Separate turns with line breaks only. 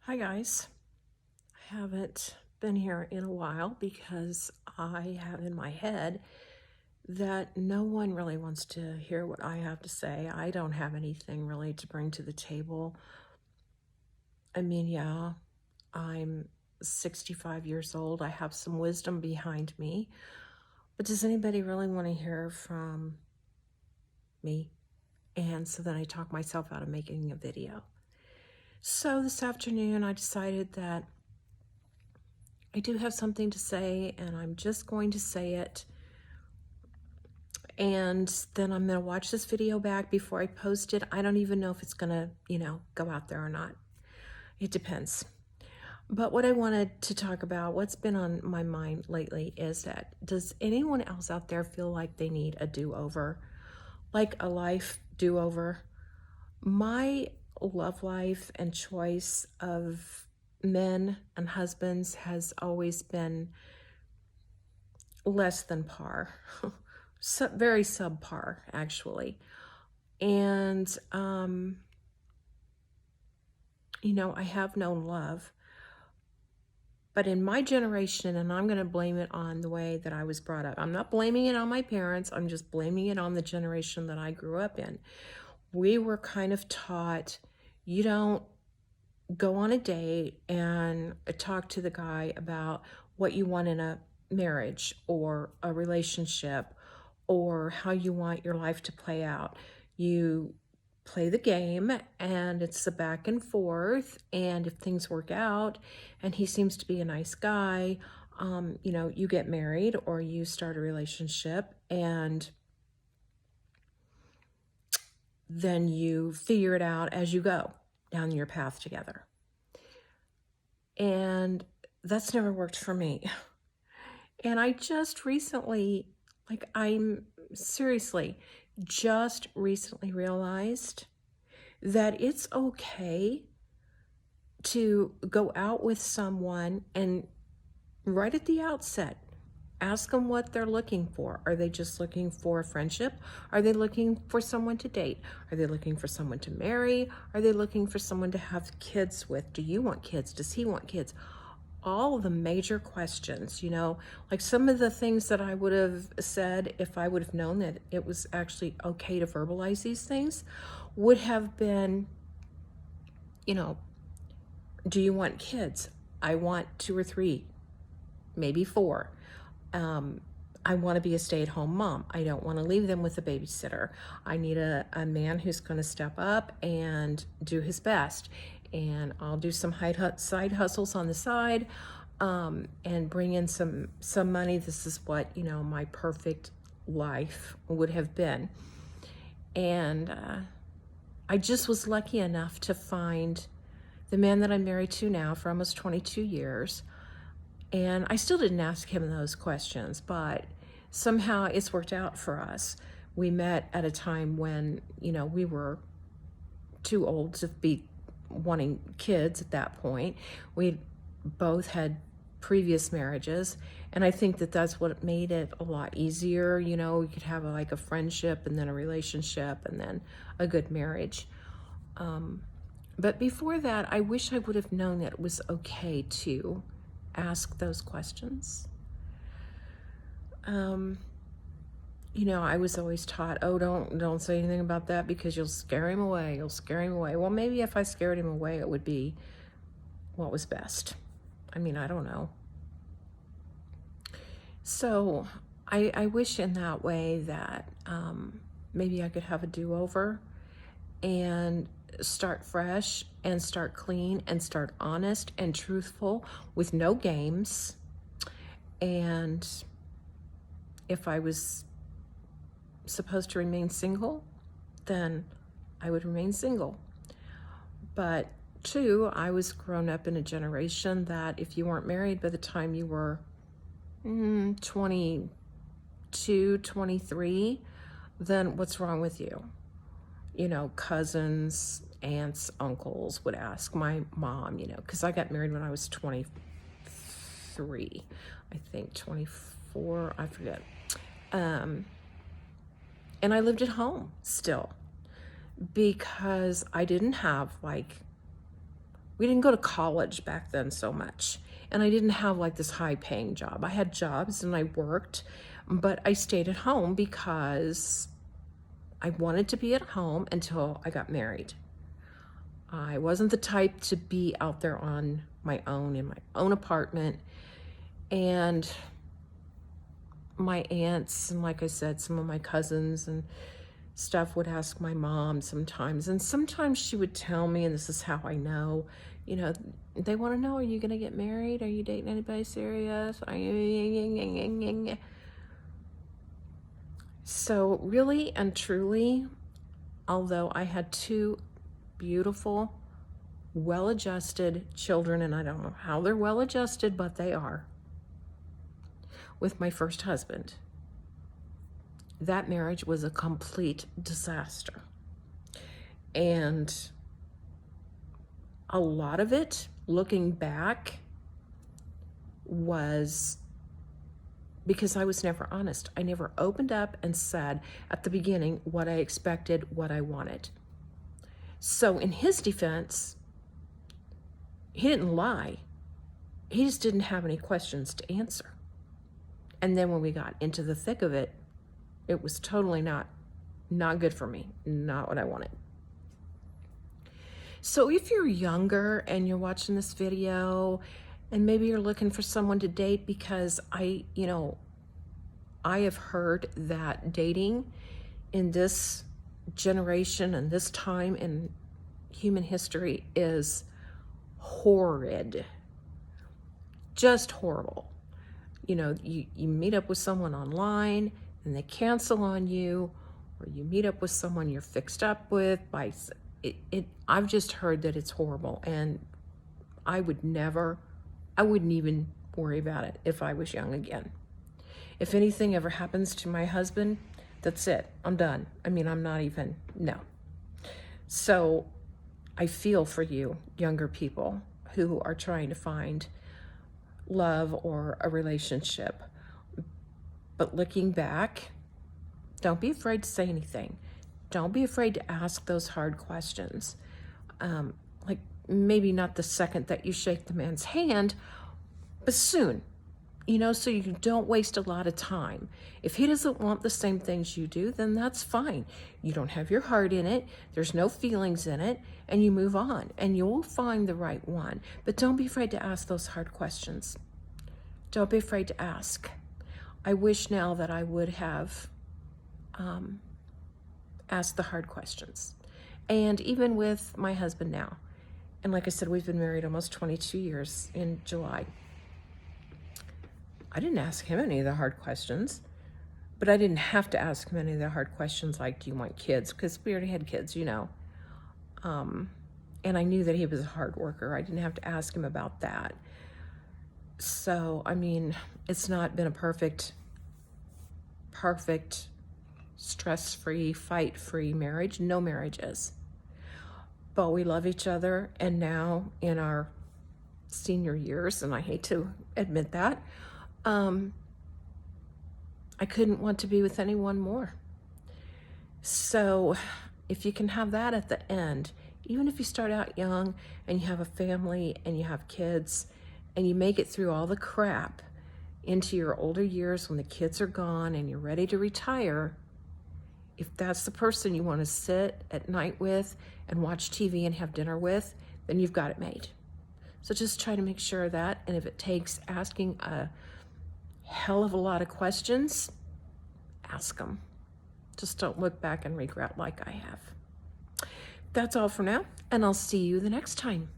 Hi guys. I haven't been here in a while because I have in my head that no one really wants to hear what I have to say. I don't have anything really to bring to the table. I mean, yeah, I'm 65 years old. I have some wisdom behind me. But does anybody really want to hear from me? And so then I talk myself out of making a video. So this afternoon I decided that I do have something to say, and I'm just going to say it. And then I'm going to watch this video back before I post it. I don't even know if it's going to, go out there or not. It depends. But what I wanted to talk about, what's been on my mind lately, is that does anyone else out there feel like they need a do-over? Like a life do-over? My love life and choice of men and husbands has always been less than par. Very subpar, actually. And, I have known love. But in my generation, and I'm going to blame it on the way that I was brought up. I'm not blaming it on my parents. I'm just blaming it on the generation that I grew up in. We were kind of taught, you don't go on a date and talk to the guy about what you want in a marriage or a relationship or how you want your life to play out. You play the game, and it's a back and forth, and if things work out and he seems to be a nice guy, you get married or you start a relationship, and then you figure it out as you go down your path together. And that's never worked for me. And I just recently, I'm seriously just recently realized that it's okay to go out with someone and right at the outset, ask them what they're looking for. Are they just looking for a friendship? Are they looking for someone to date? Are they looking for someone to marry? Are they looking for someone to have kids with? Do you want kids? Does he want kids? All the major questions, like some of the things that I would have said if I would have known that it was actually okay to verbalize these things would have been, do you want kids? I want 2 or 3, maybe 4. I want to be a stay-at-home mom. I don't want to leave them with a babysitter. I need a man who's going to step up and do his best. And I'll do some side hustles on the side and bring in some money. This is what, my perfect life would have been. And I just was lucky enough to find the man that I'm married to now for almost 22 years. And I still didn't ask him those questions, but somehow it's worked out for us. We met at a time when, we were too old to be wanting kids at that point. We both had previous marriages, and I think that that's what made it a lot easier. We could have a friendship and then a relationship and then a good marriage. But before that, I wish I would have known that it was okay to ask those questions. I was always taught, oh, don't say anything about that because you'll scare him away. You'll scare him away. Well, maybe if I scared him away, it would be what was best. I mean, I don't know. So I wish in that way that maybe I could have a do-over and start fresh and start clean and start honest and truthful with no games. And if I was supposed to remain single, then I would remain single. But 2, I was grown up in a generation that if you weren't married by the time you were 22, 23, then what's wrong with you? Cousins, aunts, uncles would ask my mom, because I got married when I was 23, I think 24, I forget. And I lived at home still because I didn't have We didn't go to college back then so much. And I didn't have like this high paying job. I had jobs and I worked, but I stayed at home because I wanted to be at home until I got married. I wasn't the type to be out there on my own in my own apartment. And my aunts and, like I said, some of my cousins and stuff would ask my mom sometimes. And sometimes she would tell me, and this is how I know, you know, they want to know, are you going to get married? Are you dating anybody serious? So really and truly, although I had two beautiful, well-adjusted children, and I don't know how they're well-adjusted, but they are, with my first husband, that marriage was a complete disaster. And a lot of it, looking back, was because I was never honest. I never opened up and said at the beginning what I expected, what I wanted. So in his defense, he didn't lie. He just didn't have any questions to answer. And then when we got into the thick of it, it was totally not good for me, not what I wanted. So if you're younger and you're watching this video and maybe you're looking for someone to date, because I have heard that dating in this generation and this time in human history is horrid, just horrible. You know, you meet up with someone online and they cancel on you, or you meet up with someone you're fixed up with by I've just heard that it's horrible, and I wouldn't even worry about it if I was young again. If anything ever happens to my husband, that's it. I'm done. I mean, I'm not even, no. So I feel for you younger people who are trying to find love or a relationship. But looking back, don't be afraid to say anything. Don't be afraid to ask those hard questions. Like maybe not the second that you shake the man's hand, but soon, so you don't waste a lot of time. If he doesn't want the same things you do, then that's fine. You don't have your heart in it. There's no feelings in it, and you move on, and you'll find the right one. But don't be afraid to ask those hard questions. Don't be afraid to ask. I wish now that I would have asked the hard questions. And even with my husband now, and like I said, we've been married almost 22 years in July. I didn't ask him any of the hard questions, but I didn't have to ask him any of the hard questions like, do you want kids? Because we already had kids, And I knew that he was a hard worker. I didn't have to ask him about that. So, I mean, it's not been a perfect, stress-free, fight-free marriage. No marriage is. But we love each other, and now in our senior years, and I hate to admit that, I couldn't want to be with anyone more. So if you can have that at the end, even if you start out young and you have a family and you have kids and you make it through all the crap into your older years when the kids are gone and you're ready to retire, if that's the person you want to sit at night with and watch TV and have dinner with, then you've got it made. So just try to make sure of that. And if it takes asking a hell of a lot of questions, ask them. Just don't look back and regret like I have. That's all for now, and I'll see you the next time.